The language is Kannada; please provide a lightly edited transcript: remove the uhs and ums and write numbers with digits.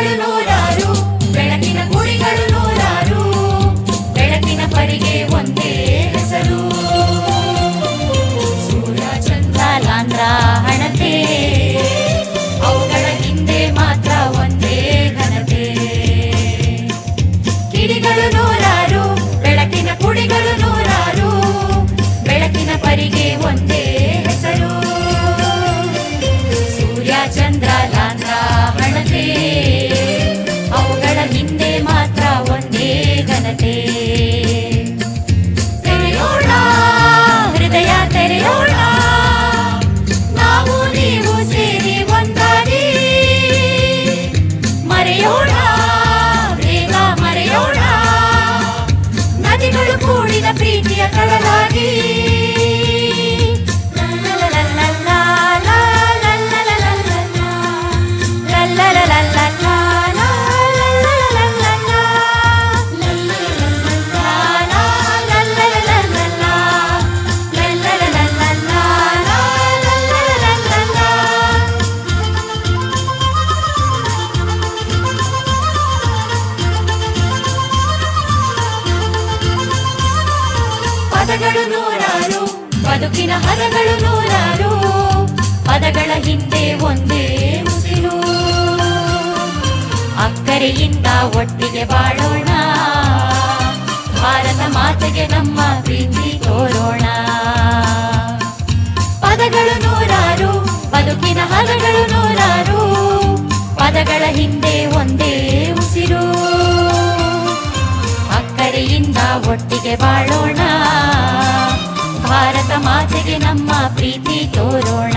ಕಿಡಿಗಳು ನೂರಾರು, ಬೆಳಕಿನ ಕುಡಿಗಳು ನೂರಾರು, ಬೆಳಕಿನ ಪರಿಗೆ ಒಂದೇ ಹೆಸರು. ಸೂರ್ಯ ಚಂದ್ರ ಲಾಂದ್ರ ಹಣತೆ, ಅವುಗಳ ಹಿಂದೆ ಮಾತ್ರ ಒಂದೇ ಘನತೆ. ಕಿಡಿಗಳು ನೂರಾರು, ಬೆಳಕಿನ ಕುಡಿಗಳು ನೂರಾರು, ಬೆಳಕಿನ ಪರಿಗೆ ಒಂದೇ ಹೆಸರು. ಸೂರ್ಯ ಚಂದ್ರ ಲಾಂದ್ರ ಹಣತೆ, ಅವುಗಳ ಹಿಂದೆ ಮಾತ್ರ ಒಂದೇ ಘನತೆ. ತೆರೆಯೋಣ ಹೃದಯ ತೆರೆಯೋಣ, ನಾವು ನೀವು ಸೇರಿ ಒಂದಾಗಿ ಮರೆಯೋಣ, ಬೇಗ ಮರೆಯೋಣ, ನದಿಗಳು ಕೂಡಿದ ಪ್ರೀತಿಯ ಕಡಲಾಗಿ. ಪದಗಳು ನೂರಾರು, ಬದುಕಿನ ಹದಗಳು ನೂರಾರು, ಪದಗಳ ಹಿಂದೆ ಒಂದೇ ಉಸಿರು. ಅಕ್ಕರೆಯಿಂದ ಒಟ್ಟಿಗೆ ಬಾಳೋಣ, ಭಾರತ ಮಾತೆಗೆ ನಮ್ಮ ಪ್ರೀತಿ ತೋರೋಣ. ಪದಗಳು ನೂರಾರು, ಬದುಕಿನ ಹದಗಳು ನೂರಾರು, ಪದಗಳ ಹಿಂದೆ ಒಂದೇ ಉಸಿರು. ಅಕ್ಕರೆಯಿಂದ ಒಟ್ಟಿಗೆ ಬಾಳೋಣ, ಭಾರತ ಮಾತೆಗೆ ನಮ್ಮ ಪ್ರೀತಿ ತೋರೋಣ.